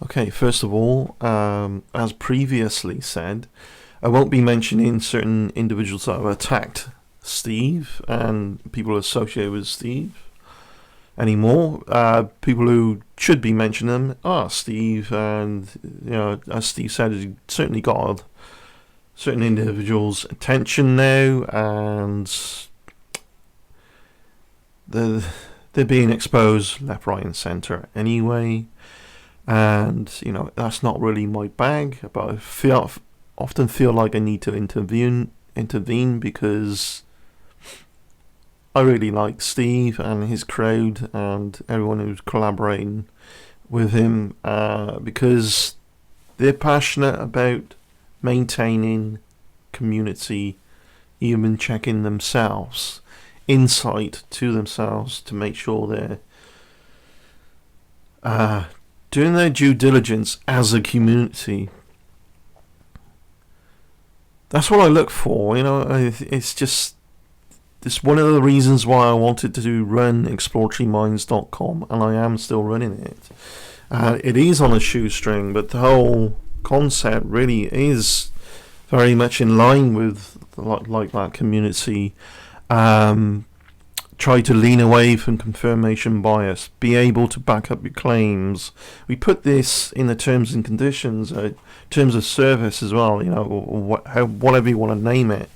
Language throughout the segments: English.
Okay, first of all, as previously said, I won't be mentioning certain individuals that have attacked Steve and people associated with Steve anymore. People who should be mentioning them are Steve, and as Steve said, he certainly got certain individuals' attention now, and they're, they're being exposed left, right, and centre anyway. And that's not really my bag, but often feel like I need to intervene because I really like Steve and his crowd and everyone who's collaborating with him, because they're passionate about maintaining community, even checking themselves, insight to themselves to make sure they're uh, doing their due diligence as a community. That's what I look for. It's just it's one of the reasons why I wanted to run exploratoryminds.com, and I am still running it. It is on a shoestring, but the whole concept really is very much in line with like that community. Try to lean away from confirmation bias. Be able to back up your claims. We put this in the terms and conditions, terms of service as well. Whatever you want to name it,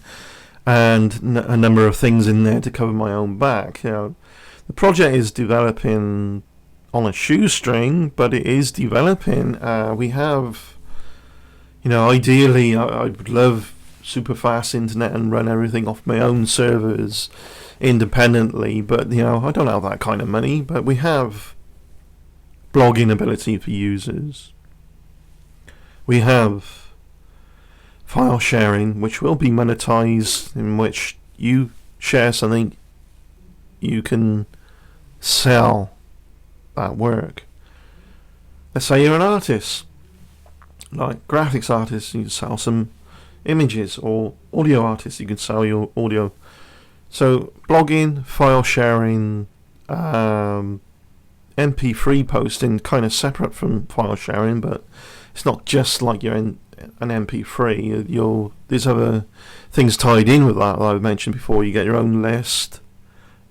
and a number of things in there to cover my own back. The project is developing on a shoestring, but it is developing. We have, ideally, I would love super fast internet and run everything off my own servers independently, but I don't have that kind of money. But we have blogging ability for users. We have file sharing, which will be monetized, in which you share something, you can sell that work. Let's say you're an artist, like graphics artist, you can sell some images, or audio artist, you can sell your audio. So blogging, file sharing, MP3 posting, kind of separate from file sharing, but it's not just like you're in an MP3. There's other things tied in with that I've mentioned before. You get your own list,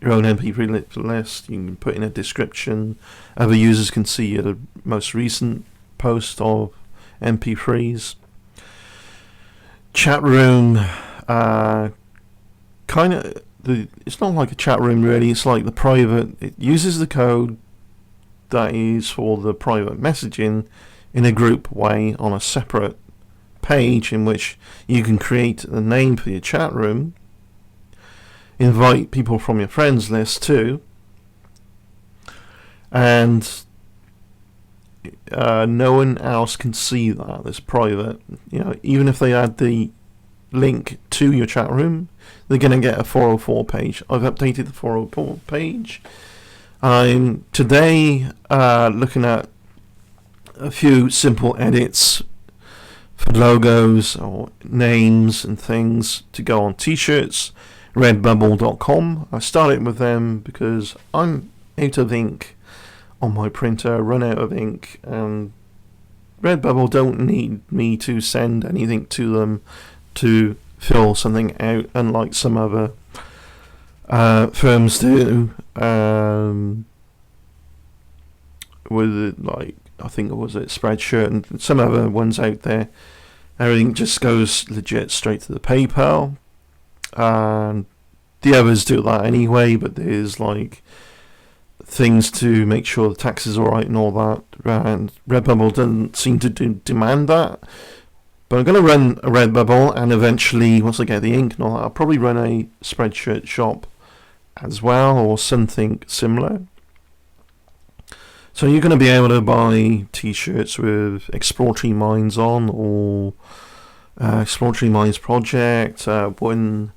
your own MP3 list. You can put in a description. Other users can see the most recent post of MP3s. Chat room, kind of. It's not like a chat room really. It's like the private. It uses the code that is for the private messaging in a group way on a separate page, in which you can create a name for your chat room, invite people from your friends list too, and no one else can see that. It's private. Even if they add the link to your chat room, they're going to get a 404 page. I've updated the 404 page. I'm today looking at a few simple edits for logos or names and things to go on Tshirts, redbubble.com. I started with them because I'm out of ink on my printer, run out of ink, and Redbubble don't need me to send anything to them to fill something out, unlike some other firms do. With like, I think it was Spreadshirt and some other ones out there, everything just goes legit straight to the PayPal. And the others do that anyway, but there's like things to make sure the tax is alright and all that, and Redbubble doesn't seem to demand that. But I'm going to run a Redbubble, and eventually, once I get the ink and all that, I'll probably run a Spreadshirt shop as well, or something similar. So you're going to be able to buy T-shirts with Exploratory Minds on, or Exploratory Minds Project, one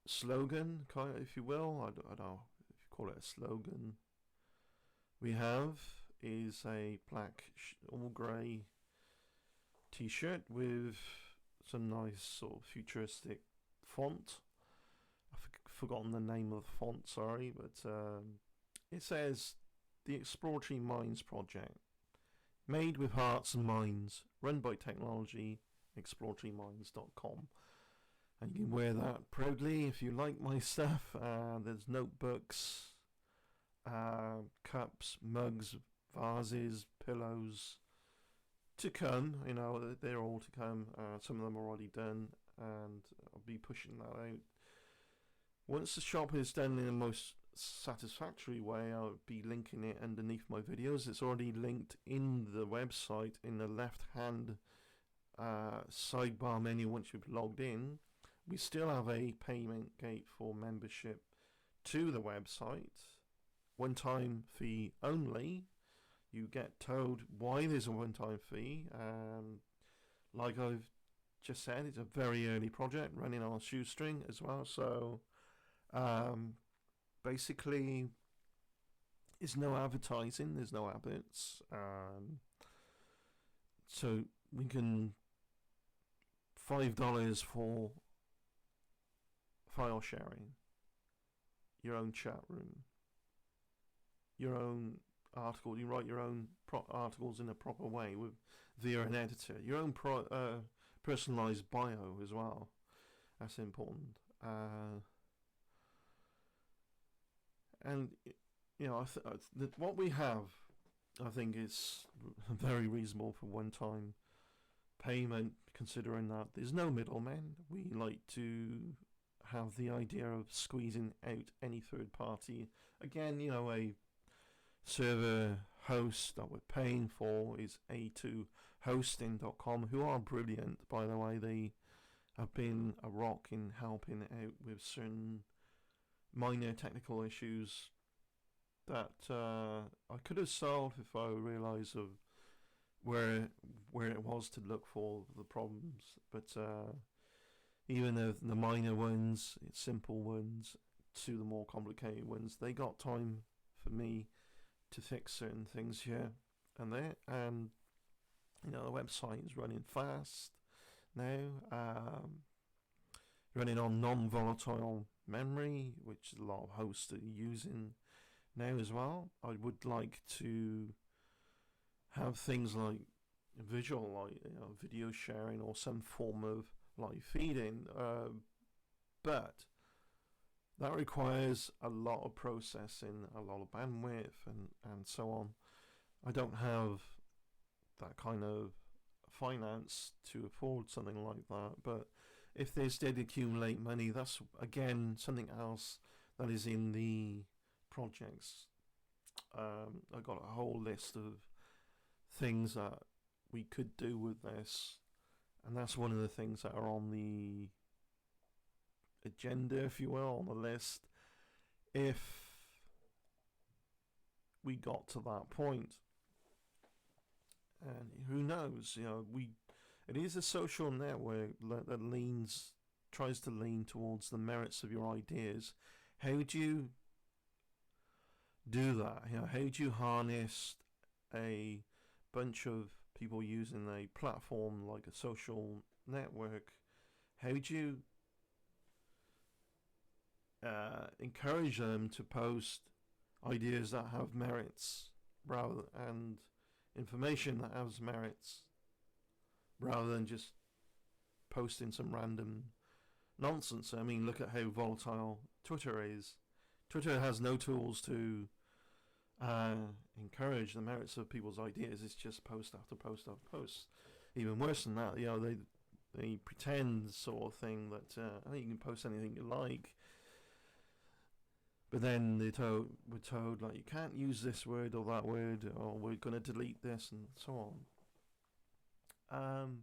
slogan, if you will. I don't know if you call it a slogan. We have is a black, all grey T-shirt with some nice sort of futuristic font. I've forgotten the name of the font, sorry, but it says the Exploratory Minds project. Made with hearts and minds, run by technology, exploratoryminds.com. And you can wear that proudly if you like my stuff. There's notebooks, cups, mugs, vases, pillows to come. You know, they're all to come. Some of them are already done, and I'll be pushing that out. Once the shop is done in the most satisfactory way, I'll be linking it underneath my videos. It's already linked in the website in the left-hand sidebar menu once you've logged in. We still have a payment gate for membership to the website. One-time fee only. You get told why there's a one-time fee. Like I've just said, it's a very early project running on a shoestring as well. So basically, there's no advertising. There's no adverts. So we can $5 for file sharing, your own chat room, your own article. You write your own articles in a proper way via an editor. Your own personalized bio as well. That's important. And you know, what we have, I think, is very reasonable for one-time payment, considering that there's no middlemen. We like to have the idea of squeezing out any third party. Again, you know, a server host that we're paying for is a2hosting.com, who are brilliant, by the way. They have been a rock in helping out with certain minor technical issues that I could have solved if I realised of where it was to look for the problems. But even the minor ones, simple ones, to the more complicated ones, they got time for me to fix certain things here and there. And you know, the website is running fast now, running on non-volatile memory, which a lot of hosts are using now as well. I would like to have things like visual, like, you know, video sharing or some form of live feeding, but that requires a lot of processing, a lot of bandwidth, and so on. I don't have that kind of finance to afford something like that, but if this did accumulate money, that's again something else that is in the projects. I've got a whole list of things that we could do with this, and that's one of the things that are on the agenda, if you will, on the list, if we got to that point. And who knows, you know, it is a social network that tries to lean towards the merits of your ideas. How would you do that? You know, how would you harness a bunch of people using a platform like a social network? How would you encourage them to post ideas that have merits and information that has merits, rather than just posting some random nonsense? I mean, look at how volatile Twitter is. Twitter has no tools to encourage the merits of people's ideas. It's just post after post after post. Even worse than that, you know, they pretend sort of thing that you can post anything you like, but then we're told like, you can't use this word or that word, or we're going to delete this, and so on.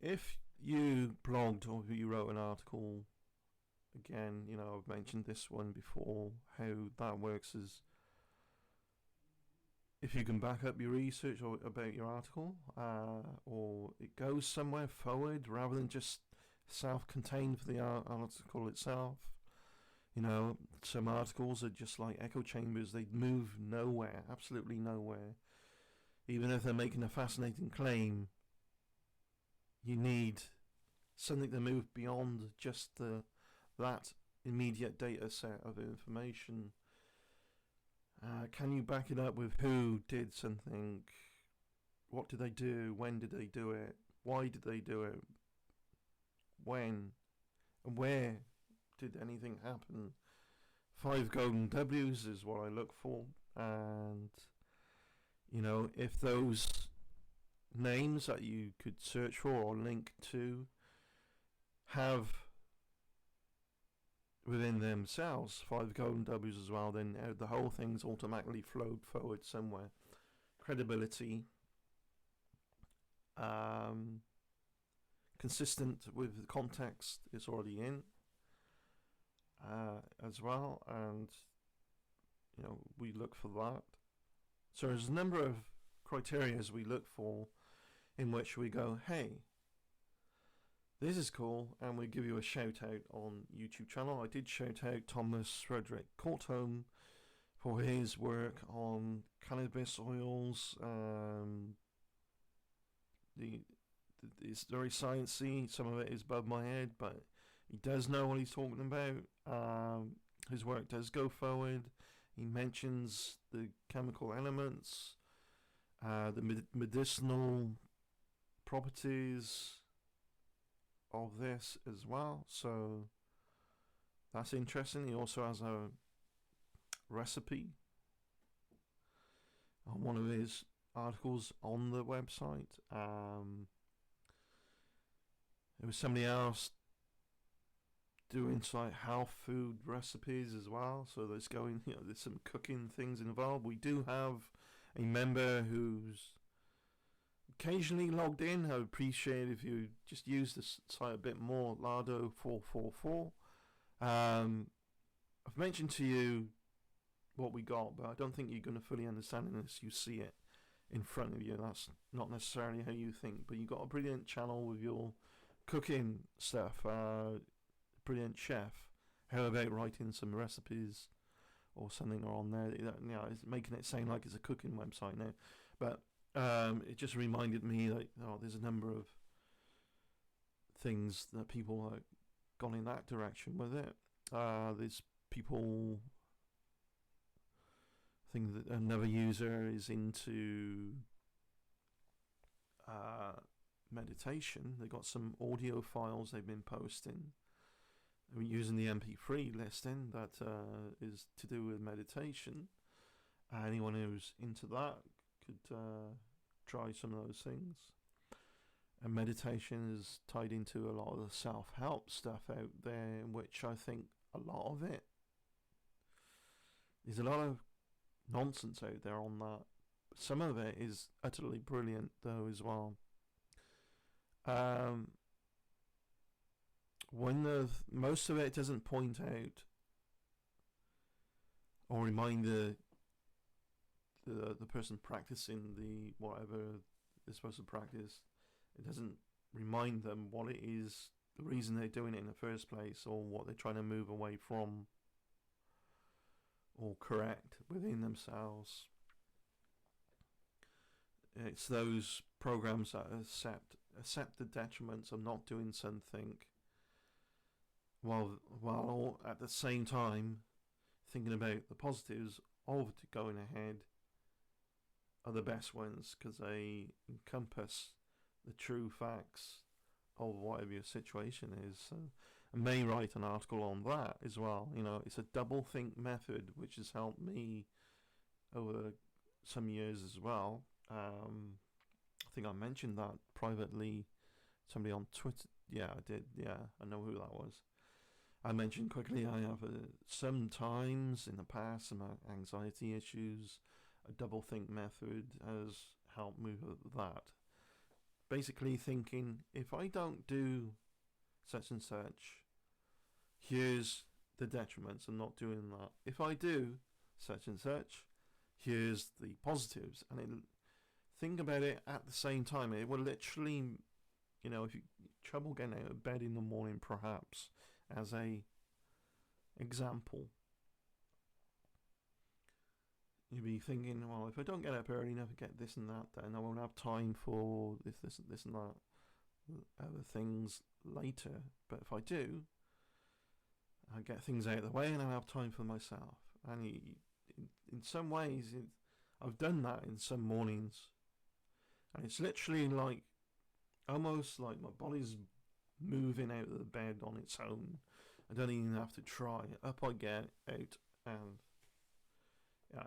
If you blogged or you wrote an article, again, you know, I've mentioned this one before, how that works is, if you can back up your research about your article, or it goes somewhere forward rather than just self-contained for the article itself. You know, some articles are just like echo chambers. They move nowhere, absolutely nowhere. Even if they're making a fascinating claim, you need something to move beyond just that immediate data set of information. can you back it up with who did something? What did they do? When did they do it? Why did they do it? When and where did anything happen? 5 golden W's is what I look for, and if those names that you could search for or link to have within themselves 5 golden W's as well, then the whole thing's automatically flowed forward somewhere. Credibility, consistent with the context is already in as well, and we look for that. So there's a number of criteria we look for in which we go, hey, this is cool, and we give you a shout out on YouTube channel. I did shout out Thomas Frederick Courtholm for his work on cannabis oils. It's very sciencey. Some of it is above my head, but he does know what he's talking about. His work does go forward. He mentions the chemical elements, the medicinal properties of this as well, so that's interesting. He also has a recipe on one of his articles on the website. There was somebody else doing like health food recipes as well, so there's some cooking things involved. We do have a member who's occasionally logged in. I would appreciate if you just use this site a bit more. Lardo444. I've mentioned to you what we got, but I don't think you're going to fully understand it unless you see it in front of you. That's not necessarily how you think, but you got a brilliant channel with your cooking stuff. Brilliant chef. How about writing some recipes or something on there? It's making it sound like it's a cooking website now, but it just reminded me that there's a number of things that people have gone in that direction with it. There's people. I think that another user is into meditation. They got some audio files they've been posting. Using the MP3 listing that is to do with meditation. Anyone who's into that could try some of those things. And meditation is tied into a lot of the self-help stuff out there, in which I think a lot of it, there's a lot of nonsense out there on that. Some of it is utterly brilliant though as well. When most of it doesn't point out or remind the person practicing the whatever they're supposed to practice, it doesn't remind them what it is, the reason they're doing it in the first place, or what they're trying to move away from or correct within themselves. It's those programs that accept the detriments of not doing something, while at the same time thinking about the positives of going ahead, are the best ones, because they encompass the true facts of whatever your situation is. So I may write an article on that as well. It's a doublethink method which has helped me over some years as well. I think I mentioned that privately, somebody on Twitter. Yeah, I did. Yeah, I know who that was. I mentioned quickly I have sometimes in the past some anxiety issues. A doublethink method has helped me with that. Basically thinking, if I don't do such and such, here's the detriments of not doing that. If I do such and such, here's the positives. And think about it at the same time. It will literally, if you trouble getting out of bed in the morning, perhaps, as a example, you'd be thinking, well, if I don't get up early enough to get this and that, then I won't have time for this and that, other things later. But if I do, I get things out of the way and I have time for myself. And in in some ways, I've done that in some mornings, and it's literally like almost like my body's moving out of the bed on its own. I don't even have to try. Up I get out, and yeah,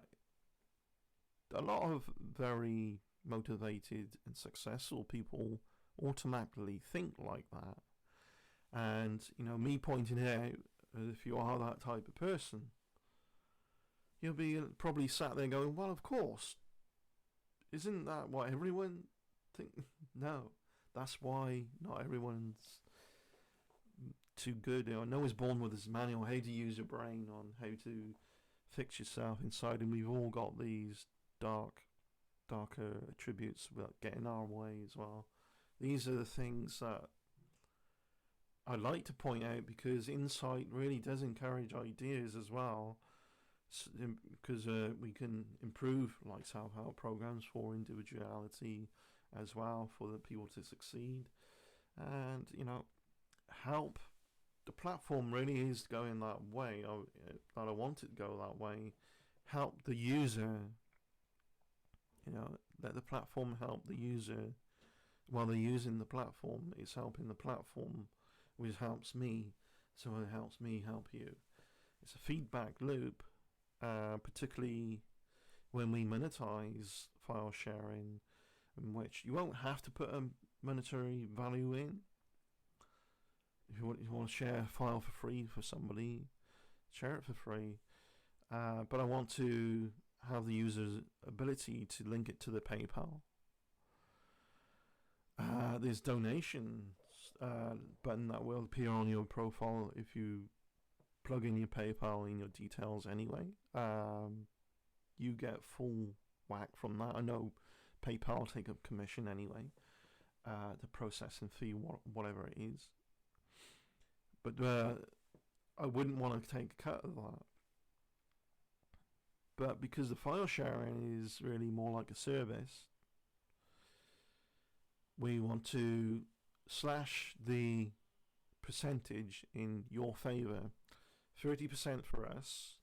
a lot of very motivated and successful people automatically think like that. And, me pointing it out, if you are that type of person, you'll be probably sat there going, well, of course. Isn't that what everyone think? No. That's why not everyone's too good. No one's born with this manual how to use your brain, on how to fix yourself inside, and we've all got these darker attributes that get in our way as well. These are the things that I like to point out, because insight really does encourage ideas as well, because we can improve like self-help programs for individuality as well, for the people to succeed, and help. The platform really is going that way, that I want it to go that way. Help the user, let the platform help the user while they're using the platform. It's helping the platform, which helps me, so it helps me help you. It's a feedback loop, particularly when we monetize file sharing, in which you won't have to put a monetary value in. If you want to share a file for free for somebody, share it for free. But I want to have the user's ability to link it to the PayPal. There's donations button that will appear on your profile if you plug in your PayPal in your details anyway. You get full whack from that. I know PayPal take a commission anyway, the processing fee, whatever it is. But I wouldn't want to take a cut of that. But because the file sharing is really more like a service, we want to slash the percentage in your favour. 30% for us,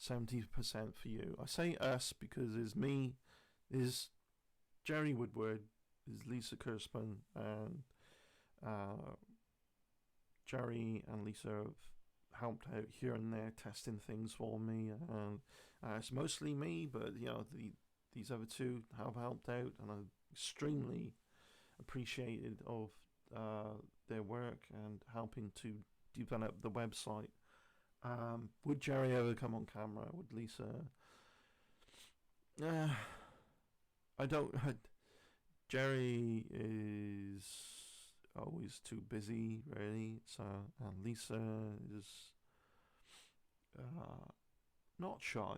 70% for you. I say us because there's me, there's Jerry Woodward, there's Lisa Kurspin, and Jerry and Lisa have helped out here and there, testing things for me, and it's mostly me, but these other two have helped out, and I'm extremely appreciated of their work and helping to develop the website. Would Jerry ever come on camera? Would Lisa? I don't. Jerry is always too busy, really. So, and Lisa is not shy,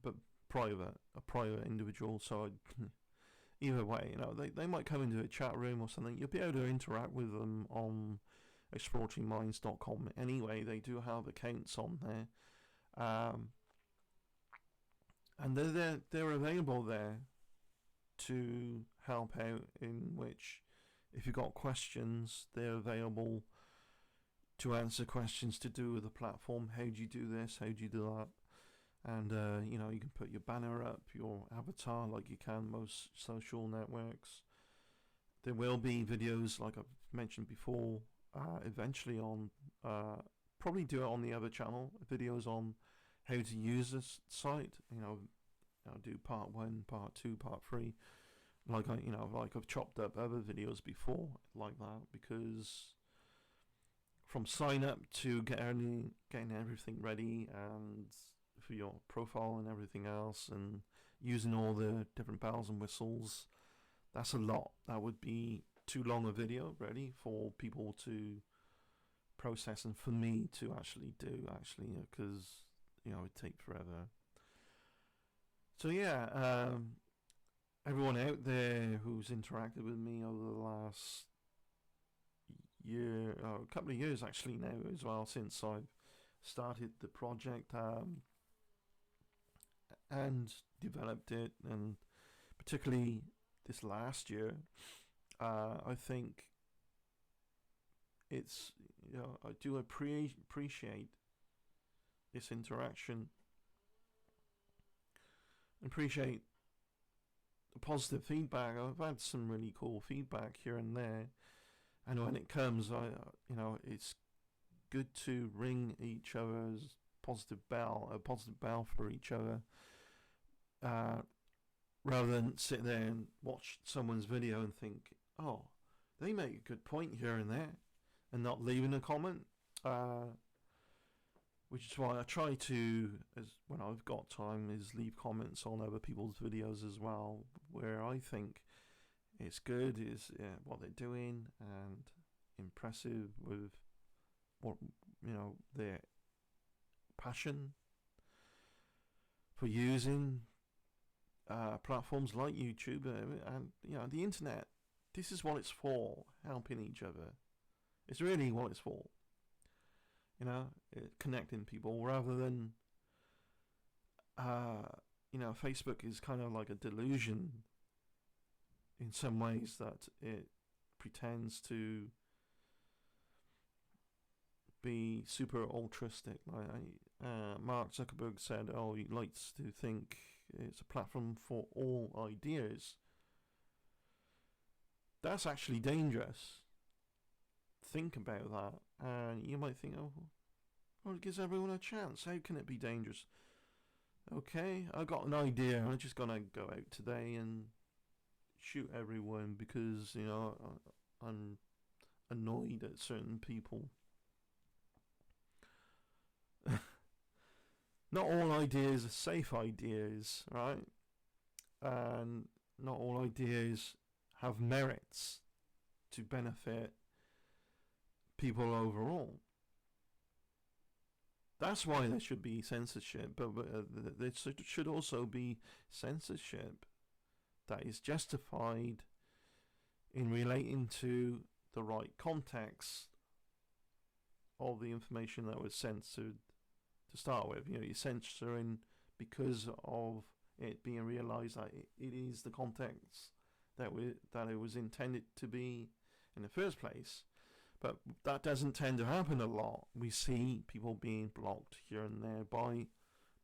but private, a private individual. So, either way, they might come into a chat room or something. You'll be able to interact with them on exploratingminds.com. Anyway, they do have accounts on there, and they're available there to help out, in which if you've got questions, they're available to answer questions to do with the platform. How do you do this? How do you do that? And you can put your banner up, your avatar, like you can most social networks. There will be videos, like I've mentioned before, eventually on, probably do it on the other channel, videos on how to use this site. I'll do part 1, part 2, part 3. Like I've chopped up other videos before like that, because from sign up to getting everything ready and for your profile and everything else, and using all the different bells and whistles, that's a lot. That would be too long a video really for people to process, and for me to actually do, because it'd take forever. So yeah, everyone out there who's interacted with me over the last year, a couple of years actually now as well, since I've started the project and developed it, and particularly this last year, I think it's, I do appreciate this interaction appreciate the positive feedback. I've had some really cool feedback here and there, and when it comes, it's good to ring each other's positive bell for each other, rather than sit there and watch someone's video and think, oh, they make a good point here and there, and not leaving a comment. Which is why I try to, when I've got time, is leave comments on other people's videos as well, where I think it's good, is what they're doing, and impressive with what their passion for using platforms like YouTube and the internet. This is what it's for, helping each other. It's really what it's for. Connecting people, rather than Facebook is kind of like a delusion in some ways, that it pretends to be super altruistic. Like Mark Zuckerberg said, he likes to think it's a platform for all ideas. That's actually dangerous. Think about that, and you might think, it gives everyone a chance. How can it be dangerous? Okay, I got an idea. I'm just gonna go out today and shoot everyone because I'm annoyed at certain people. Not all ideas are safe ideas, right? And not all ideas have merits to benefit people overall. That's why there should be censorship, but there should also be censorship that is justified in relating to the right context of the information that was censored to start with. You're censoring because of it being realised that it is the context that it was intended to be in the first place. But that doesn't tend to happen a lot. We see people being blocked here and there by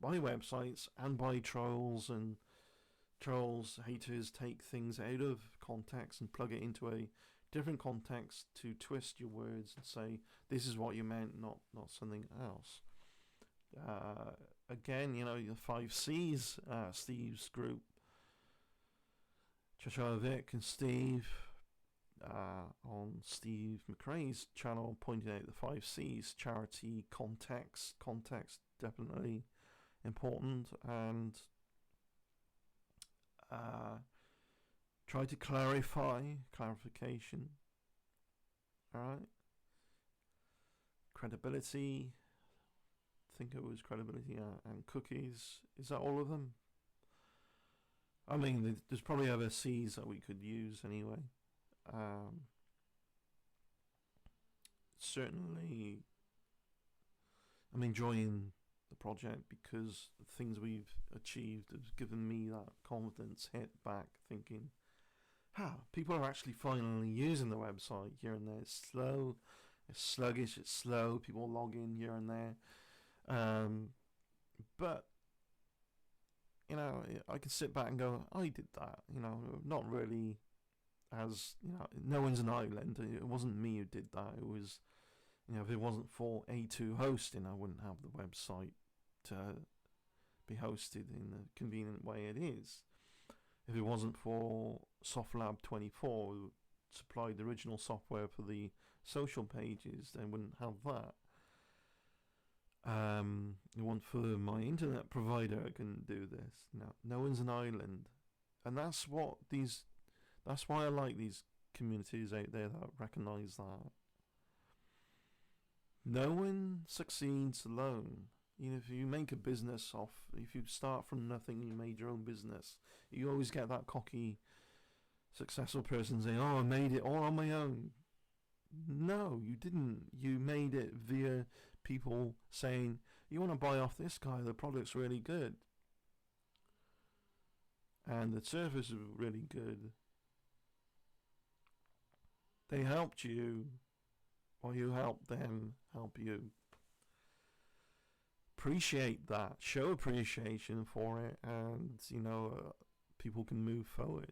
websites and by trolls, and haters take things out of context and plug it into a different context to twist your words and say this is what you meant, not something else. Again, the 5 C's, Steve's group, Cheshire Vic and Steve, on Steve McRae's channel, pointing out the 5 C's: charity, context definitely important, and try to clarification. Alright, credibility, I think it was credibility, and cookies. Is that all of them? I mean, there's probably other C's that we could use anyway. Certainly I'm enjoying the project because the things we've achieved have given me that confidence hit back, thinking, people are actually finally using the website here and there. It's slow, it's sluggish, it's slow, people log in here and there, but I can sit back and go, I did that, not really as, no one's an island. It wasn't me who did that. It was, if it wasn't for A2 hosting, I wouldn't have the website to be hosted in the convenient way it is. If it wasn't for SoftLab24, who supplied the original software for the social pages, they wouldn't have that. It wasn't for my internet provider, I couldn't do this. No one's an island. And that's why I like these communities out there that recognise that. No one succeeds alone. If you make a business if you start from nothing, you made your own business, you always get that cocky, successful person saying, I made it all on my own. No, you didn't. You made it via people saying, you want to buy off this guy, the product's really good. And the service is really good. They helped you, or you helped them help you. appreciate that, show appreciation for it, and people can move forward.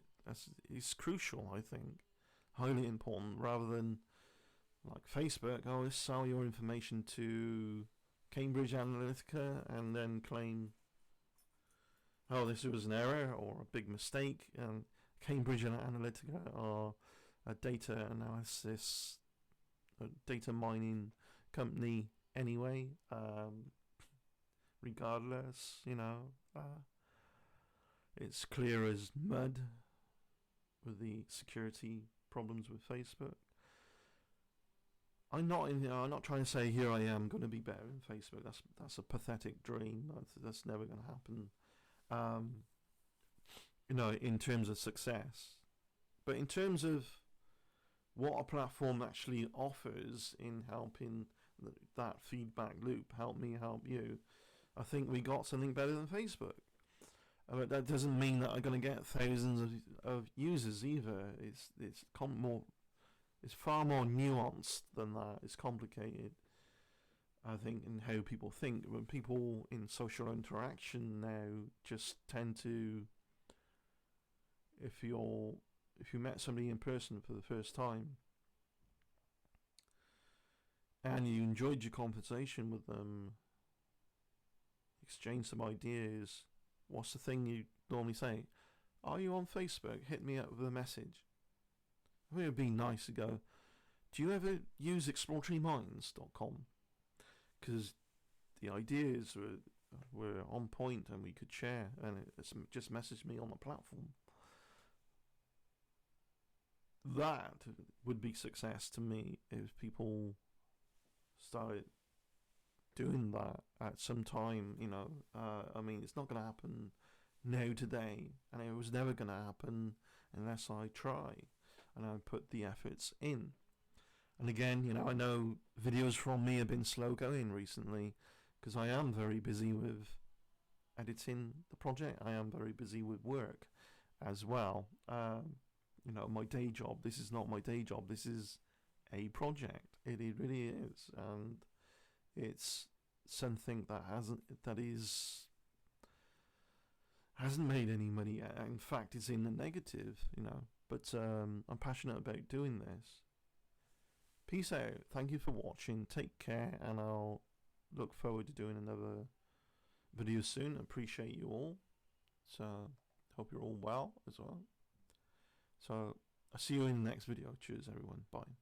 It's crucial, I think, highly important, rather than like Facebook. Oh, let's sell your information to Cambridge Analytica and then claim, oh, this was an error or a big mistake. And Cambridge Analytica are a data analysis, a data mining company anyway. Regardless, it's clear as mud with the security problems with Facebook. I'm not trying to say here I am going to be better than Facebook. That's a pathetic dream. That's never going to happen. In terms of success, but in terms of what a platform actually offers in helping that feedback loop, help me, help you, I think we got something better than Facebook. But that doesn't mean that I'm going to get thousands of users either. It's far more nuanced than that. It's complicated, I think, in how people think. When people in social interaction now just tend to, if you met somebody in person for the first time and you enjoyed your conversation with them, exchange some ideas, what's the thing you normally say? Are you on Facebook? Hit me up with a message. I think it would be nice to go, do you ever use exploratoryminds.com? Because the ideas were on point and we could share, and it's just message me on the platform. That would be success to me if people started doing that at some time. It's not going to happen now today, and it was never going to happen unless I try and I put the efforts in. And again, I know videos from me have been slow going recently because I am very busy with editing the project. I am very busy with work as well. My day job. This is not my day job. This is a project. It really is, and it's something that hasn't made any money yet. In fact, it's in the negative. But I'm passionate about doing this. Peace out. Thank you for watching. Take care, and I'll look forward to doing another video soon. Appreciate you all. So hope you're all well as well. So I'll see you in the next video. Cheers, everyone. Bye.